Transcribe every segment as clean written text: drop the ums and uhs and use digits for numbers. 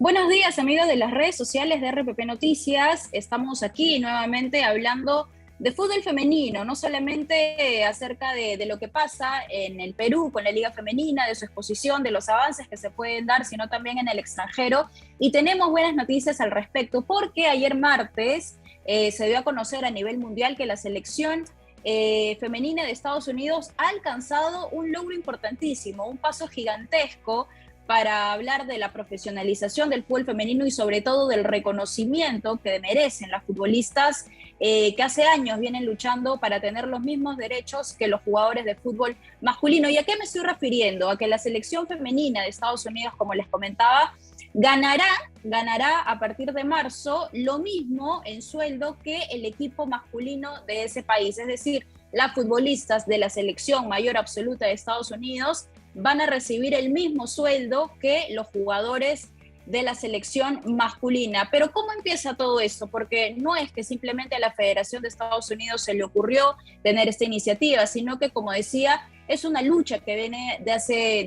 Buenos días, amigos de las redes sociales de RPP Noticias. Estamos aquí nuevamente hablando de fútbol femenino, no solamente acerca de lo que pasa en el Perú con la Liga Femenina, de su exposición, de los avances que se pueden dar, sino también en el extranjero. Y tenemos buenas noticias al respecto, porque ayer martes se dio a conocer a nivel mundial que la selección femenina de Estados Unidos ha alcanzado un logro importantísimo, un paso gigantesco para hablar de la profesionalización del fútbol femenino y sobre todo del reconocimiento que merecen las futbolistas que hace años vienen luchando para tener los mismos derechos que los jugadores de fútbol masculino. ¿Y a qué me estoy refiriendo? A que la selección femenina de Estados Unidos, como les comentaba, ganará a partir de marzo lo mismo en sueldo que el equipo masculino de ese país. Es decir, las futbolistas de la selección mayor absoluta de Estados Unidos van a recibir el mismo sueldo que los jugadores de la selección masculina. Pero ¿cómo empieza todo esto? Porque no es que simplemente a la Federación de Estados Unidos se le ocurrió tener esta iniciativa, sino que, como decía, es una lucha que viene de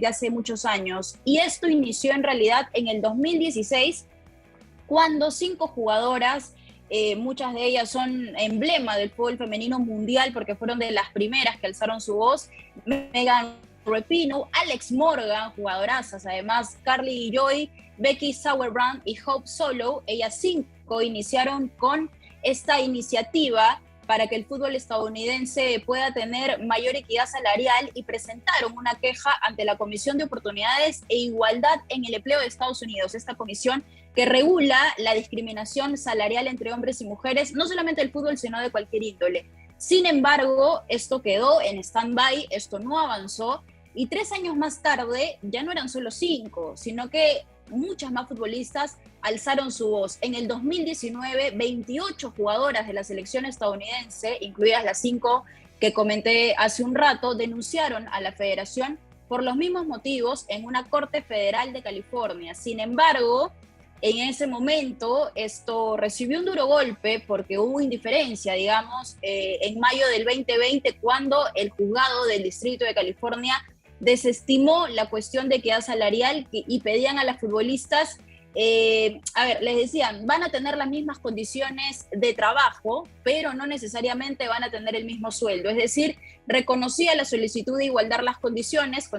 hace muchos años. Y esto inició en realidad en el 2016, cuando 5 jugadoras, muchas de ellas son emblema del fútbol femenino mundial porque fueron de las primeras que alzaron su voz: Megan Rapinoe, Alex Morgan, jugadorazas, además Carly Joy, Becky Sauerbrand y Hope Solo. Ellas 5 iniciaron con esta iniciativa para que el fútbol estadounidense pueda tener mayor equidad salarial y presentaron una queja ante la Comisión de Oportunidades e Igualdad en el Empleo de Estados Unidos, esta comisión que regula la discriminación salarial entre hombres y mujeres, no solamente del fútbol, sino de cualquier índole. Sin embargo, esto quedó en stand-by, esto no avanzó, y 3 años más tarde ya no eran solo 5, sino que muchas más futbolistas alzaron su voz. En el 2019, 28 jugadoras de la selección estadounidense, incluidas las 5 que comenté hace un rato, denunciaron a la federación por los mismos motivos en una corte federal de California. Sin embargo, en ese momento esto recibió un duro golpe porque hubo indiferencia, digamos, en mayo del 2020, cuando el juzgado del Distrito de California desestimó la cuestión de equidad salarial y pedían a las futbolistas, les decían, van a tener las mismas condiciones de trabajo, pero no necesariamente van a tener el mismo sueldo. Es decir, reconocía la solicitud de igualar las condiciones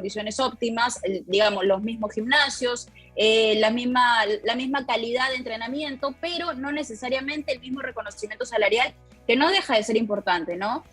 óptimas, digamos, los mismos gimnasios, la misma calidad de entrenamiento, pero no necesariamente el mismo reconocimiento salarial, que no deja de ser importante, ¿no?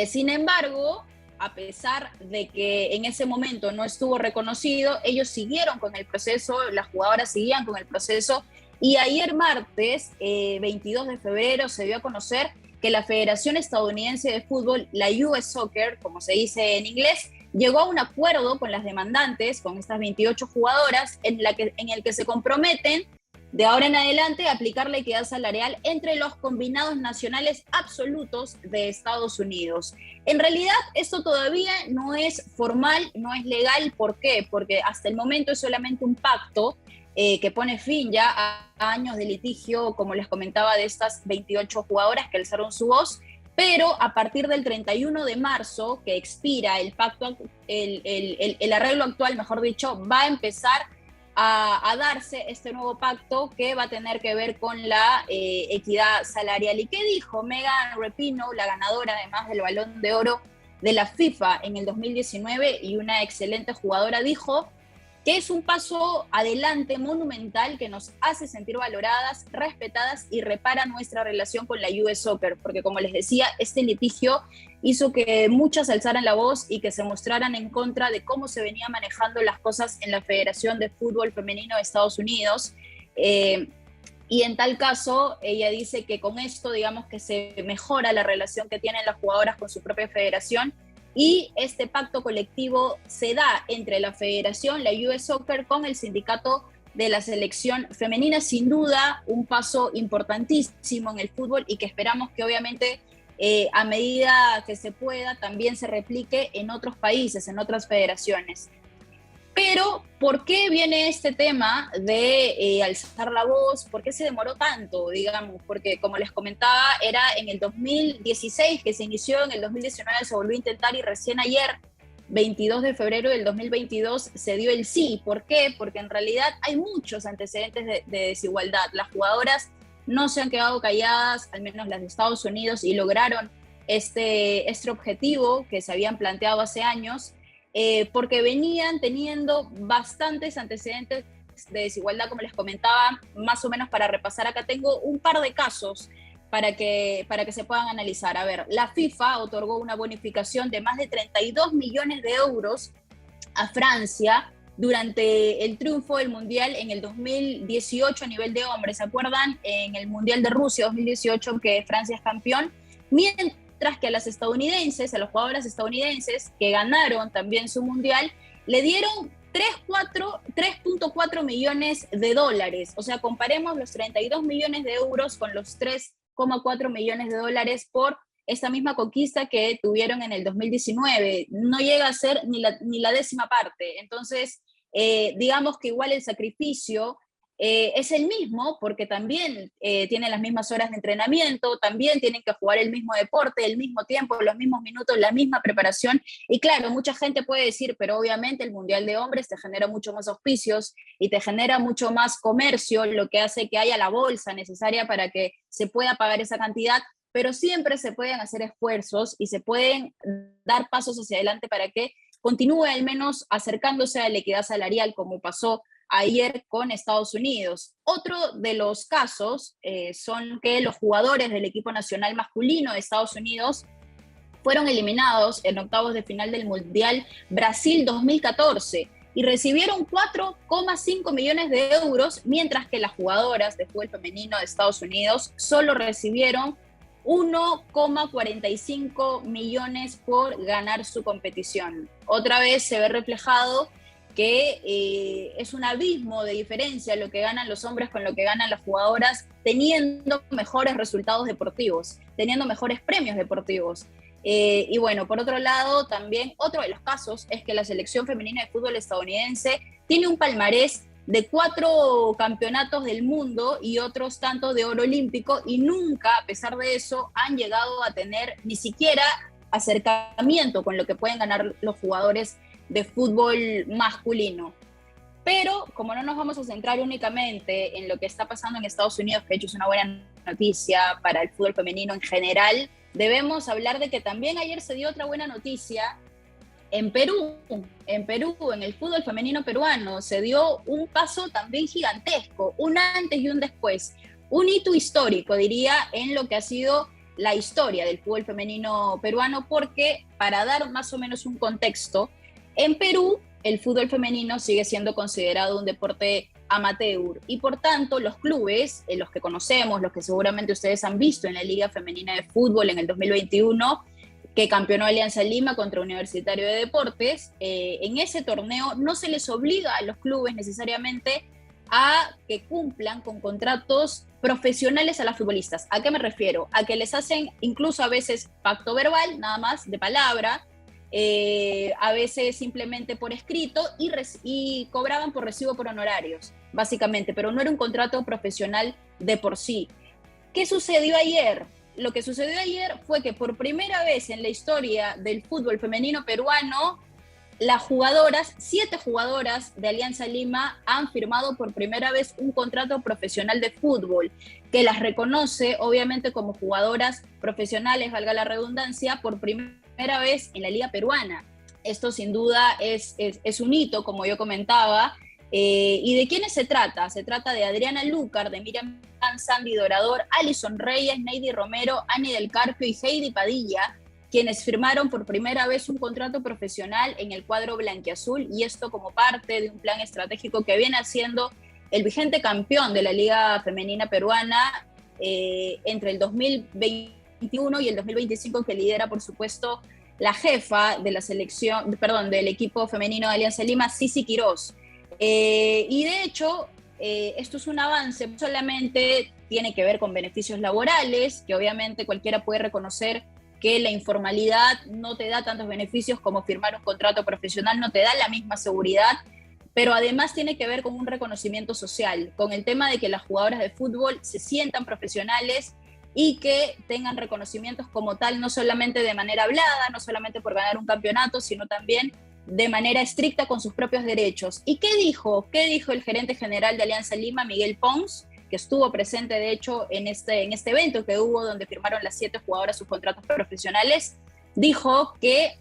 Sin embargo, a pesar de que en ese momento no estuvo reconocido, ellos siguieron con el proceso, las jugadoras seguían con el proceso, y ayer martes, 22 de febrero, se dio a conocer que la Federación Estadounidense de Fútbol, la US Soccer, como se dice en inglés, llegó a un acuerdo con las demandantes, con estas 28 jugadoras, en el que se comprometen de ahora en adelante aplicar la equidad salarial entre los combinados nacionales absolutos de Estados Unidos. En realidad, esto todavía no es formal, no es legal. ¿Por qué? Porque hasta el momento es solamente un pacto que pone fin ya a años de litigio, como les comentaba, de estas 28 jugadoras que alzaron su voz. Pero a partir del 31 de marzo, que expira el pacto, el arreglo actual, mejor dicho, va a empezar a darse este nuevo pacto que va a tener que ver con la equidad salarial. ¿Y qué dijo Megan Rapinoe, la ganadora además del Balón de Oro de la FIFA en el 2019 y una excelente jugadora? Dijo que es un paso adelante monumental que nos hace sentir valoradas, respetadas y repara nuestra relación con la US Soccer, porque, como les decía, este litigio hizo que muchas alzaran la voz y que se mostraran en contra de cómo se venía manejando las cosas en la Federación de Fútbol Femenino de Estados Unidos. Y en tal caso, ella dice que con esto, digamos, que se mejora la relación que tienen las jugadoras con su propia federación, y este pacto colectivo se da entre la federación, la US Soccer, con el sindicato de la selección femenina. Sin duda, un paso importantísimo en el fútbol, y que esperamos que obviamente a medida que se pueda también se replique en otros países, en otras federaciones. Pero, ¿por qué viene este tema de alzar la voz? ¿Por qué se demoró tanto, digamos? Porque, como les comentaba, era en el 2016 que se inició, en el 2019 se volvió a intentar, y recién ayer 22 de febrero del 2022 se dio el sí. ¿Por qué? Porque en realidad hay muchos antecedentes de desigualdad. Las jugadoras no se han quedado calladas, al menos las de Estados Unidos, y lograron este objetivo que se habían planteado hace años, porque venían teniendo bastantes antecedentes de desigualdad, como les comentaba, más o menos para repasar. Acá tengo un par de casos para que se puedan analizar. A ver, la FIFA otorgó una bonificación de más de 32 millones de euros a Francia durante el triunfo del Mundial en el 2018 a nivel de hombres. ¿Se acuerdan? En el Mundial de Rusia 2018 que Francia es campeón. Mientras que a las estadounidenses, a los jugadores estadounidenses que ganaron también su Mundial, le dieron 3.4 millones de dólares. O sea, comparemos los 32 millones de euros con los 3,4 millones de dólares por esta misma conquista que tuvieron en el 2019. No llega a ser ni la décima parte. Entonces, digamos que igual el sacrificio es el mismo, porque también tienen las mismas horas de entrenamiento, también tienen que jugar el mismo deporte, el mismo tiempo, los mismos minutos, la misma preparación. Y claro, mucha gente puede decir, pero obviamente el Mundial de Hombres te genera mucho más auspicios y te genera mucho más comercio, lo que hace que haya la bolsa necesaria para que se pueda pagar esa cantidad, pero siempre se pueden hacer esfuerzos y se pueden dar pasos hacia adelante para que continúe al menos acercándose a la equidad salarial, como pasó ayer con Estados Unidos. Otro de los casos son que los jugadores del equipo nacional masculino de Estados Unidos fueron eliminados en octavos de final del Mundial Brasil 2014 y recibieron 4,5 millones de euros, mientras que las jugadoras de fútbol femenino de Estados Unidos solo recibieron 1,45 millones por ganar su competición. Otra vez se ve reflejado que es un abismo de diferencia lo que ganan los hombres con lo que ganan las jugadoras, teniendo mejores resultados deportivos, teniendo mejores premios deportivos. Y bueno, por otro lado, también otro de los casos es que la selección femenina de fútbol estadounidense tiene un palmarés de 4 campeonatos del mundo y otros tantos de oro olímpico, y nunca, a pesar de eso, han llegado a tener ni siquiera acercamiento con lo que pueden ganar los jugadores de fútbol masculino. Pero como no nos vamos a centrar únicamente en lo que está pasando en Estados Unidos, que de hecho es una buena noticia para el fútbol femenino en general, debemos hablar de que también ayer se dio otra buena noticia en Perú, en el fútbol femenino peruano, se dio un paso también gigantesco, un antes y un después, un hito histórico, diría, en lo que ha sido la historia del fútbol femenino peruano, porque para dar más o menos un contexto, en Perú el fútbol femenino sigue siendo considerado un deporte amateur y por tanto los clubes, los que conocemos, los que seguramente ustedes han visto en la Liga Femenina de Fútbol en el 2021, que campeonó Alianza Lima contra Universitario de Deportes, en ese torneo no se les obliga a los clubes necesariamente a que cumplan con contratos profesionales a las futbolistas. ¿A qué me refiero? A que les hacen incluso a veces pacto verbal, nada más, de palabra, a veces simplemente por escrito, y cobraban por recibo por honorarios, básicamente, pero no era un contrato profesional de por sí. ¿Qué sucedió ayer? Lo que sucedió ayer fue que por primera vez en la historia del fútbol femenino peruano, las jugadoras, 7 jugadoras de Alianza Lima han firmado por primera vez un contrato profesional de fútbol que las reconoce obviamente como jugadoras profesionales, valga la redundancia, por primera vez en la liga peruana. Esto sin duda es un hito, como yo comentaba. ¿Y de quiénes se trata? Se trata de Adriana Lucar, de Miriam Sandy Dorador, Alison Reyes, Neidy Romero, Ani del Carpio y Heidi Padilla, quienes firmaron por primera vez un contrato profesional en el cuadro blanquiazul, y esto como parte de un plan estratégico que viene haciendo el vigente campeón de la Liga Femenina Peruana entre el 2021 y el 2025, que lidera, por supuesto, la jefa de la selección, perdón, del equipo femenino de Alianza Lima, Sisi Quirós. Y de hecho, esto es un avance, no solamente tiene que ver con beneficios laborales, que obviamente cualquiera puede reconocer que la informalidad no te da tantos beneficios como firmar un contrato profesional, no te da la misma seguridad, pero además tiene que ver con un reconocimiento social, con el tema de que las jugadoras de fútbol se sientan profesionales y que tengan reconocimientos como tal, no solamente de manera hablada, no solamente por ganar un campeonato, sino también de manera estricta con sus propios derechos. ¿Y qué dijo? ¿Qué dijo el gerente general de Alianza Lima, Miguel Pons, que estuvo presente de hecho en este evento que hubo donde firmaron las 7 jugadoras sus contratos profesionales? Dijo que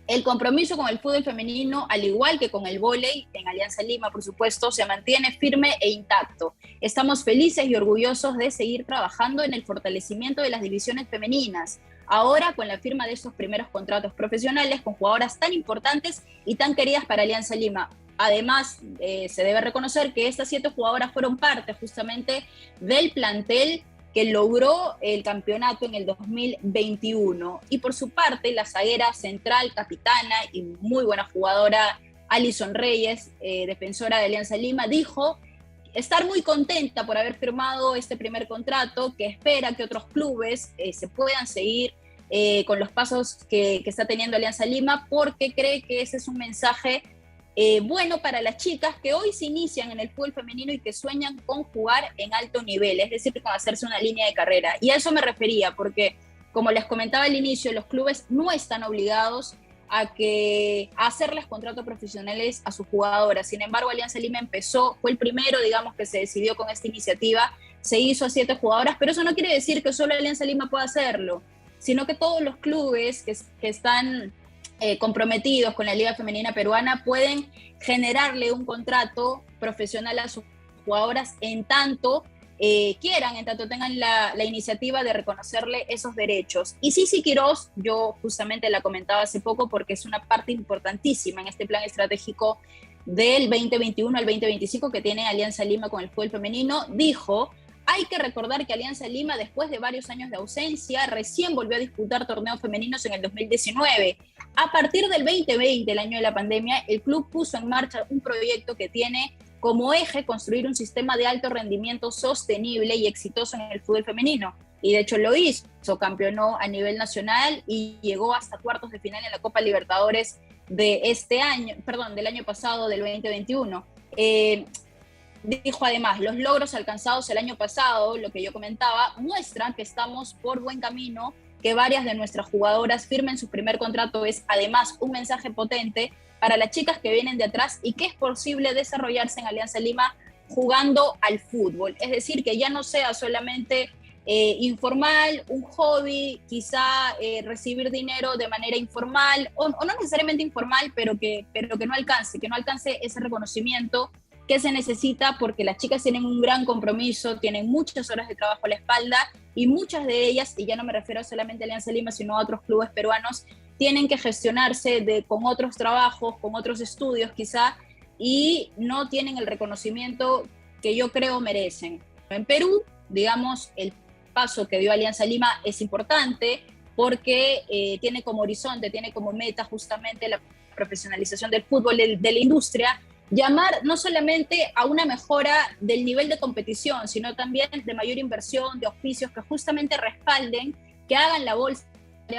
el compromiso con el fútbol femenino, al igual que con el vóley, en Alianza Lima, por supuesto, se mantiene firme e intacto. Estamos felices y orgullosos de seguir trabajando en el fortalecimiento de las divisiones femeninas, ahora con la firma de estos primeros contratos profesionales con jugadoras tan importantes y tan queridas para Alianza Lima. Además, se debe reconocer que estas 7 jugadoras fueron parte justamente del plantel que logró el campeonato en el 2021. Y por su parte, la zaguera central, capitana y muy buena jugadora, Alison Reyes, defensora de Alianza Lima, dijo estar muy contenta por haber firmado este primer contrato, que espera que otros clubes se puedan seguir con los pasos que está teniendo Alianza Lima, porque cree que ese es un mensaje bueno para las chicas que hoy se inician en el fútbol femenino y que sueñan con jugar en alto nivel, es decir, con hacerse una línea de carrera. Y a eso me refería, porque como les comentaba al inicio, los clubes no están obligados a hacerles contratos profesionales a sus jugadoras. Sin embargo, Alianza Lima fue el primero, digamos, que se decidió con esta iniciativa, se hizo a 7 jugadoras, pero eso no quiere decir que solo Alianza Lima pueda hacerlo, sino que todos los clubes que están comprometidos con la Liga Femenina Peruana pueden generarle un contrato profesional a sus jugadoras en tanto quieran, en tanto tengan la iniciativa de reconocerle esos derechos. Y Sisi Quirós, yo justamente la comentaba hace poco porque es una parte importantísima en este plan estratégico del 2021 al 2025 que tiene Alianza Lima con el fútbol femenino, dijo: hay que recordar que Alianza Lima, después de varios años de ausencia, recién volvió a disputar torneos femeninos en el 2019. A partir del 2020, el año de la pandemia, el club puso en marcha un proyecto que tiene como eje construir un sistema de alto rendimiento sostenible y exitoso en el fútbol femenino. Y de hecho lo hizo, campeonó a nivel nacional y llegó hasta cuartos de final en la Copa Libertadores del año pasado, del 2021. Dijo además, los logros alcanzados el año pasado, lo que yo comentaba, muestran que estamos por buen camino, que varias de nuestras jugadoras firmen su primer contrato. Es además un mensaje potente para las chicas que vienen de atrás y que es posible desarrollarse en Alianza Lima jugando al fútbol. Es decir, que ya no sea solamente informal, un hobby, quizá recibir dinero de manera informal, o no necesariamente informal, pero que no alcance ese reconocimiento que se necesita, porque las chicas tienen un gran compromiso, tienen muchas horas de trabajo a la espalda y muchas de ellas, y ya no me refiero solamente a Alianza Lima, sino a otros clubes peruanos, tienen que gestionarse con otros trabajos, con otros estudios quizá, y no tienen el reconocimiento que yo creo merecen. En Perú, digamos, el paso que dio Alianza Lima es importante porque tiene como horizonte, tiene como meta justamente la profesionalización del fútbol, de la industria, llamar no solamente a una mejora del nivel de competición, sino también de mayor inversión, de auspicios que justamente respalden, que hagan la bolsa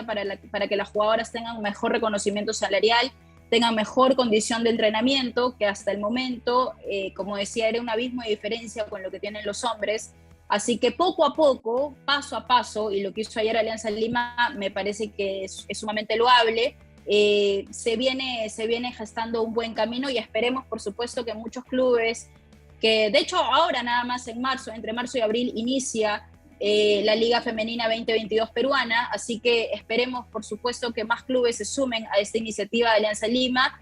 para que las jugadoras tengan un mejor reconocimiento salarial, tengan mejor condición de entrenamiento, que hasta el momento, como decía, era un abismo de diferencia con lo que tienen los hombres. Así que poco a poco, paso a paso, y lo que hizo ayer Alianza Lima me parece que es sumamente loable. Se viene gestando un buen camino y esperemos, por supuesto, que muchos clubes, que de hecho ahora nada más entre marzo y abril inicia la Liga Femenina 2022 peruana, así que esperemos, por supuesto, que más clubes se sumen a esta iniciativa de Alianza Lima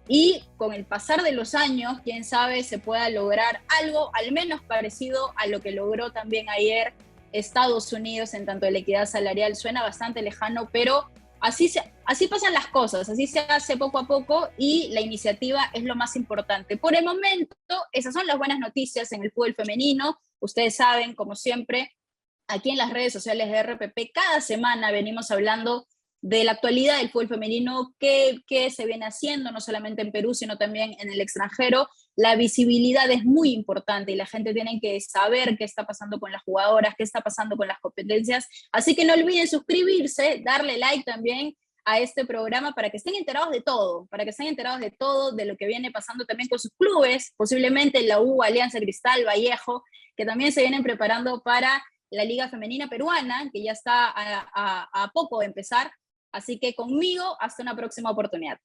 y con el pasar de los años, quién sabe, se pueda lograr algo al menos parecido a lo que logró también ayer Estados Unidos en tanto de la equidad salarial. Suena bastante lejano, pero así pasan las cosas, así se hace poco a poco y la iniciativa es lo más importante. Por el momento, esas son las buenas noticias en el fútbol femenino. Ustedes saben, como siempre, aquí en las redes sociales de RPP, cada semana venimos hablando de la actualidad del fútbol femenino, qué se viene haciendo, no solamente en Perú, sino también en el extranjero. La visibilidad es muy importante y la gente tiene que saber qué está pasando con las jugadoras, qué está pasando con las competencias. Así que no olviden suscribirse, darle like también a este programa para que estén enterados de todo, de lo que viene pasando también con sus clubes, posiblemente la U, Alianza Cristal, Vallejo, que también se vienen preparando para la Liga Femenina Peruana, que ya está a poco de empezar. Así que conmigo, hasta una próxima oportunidad.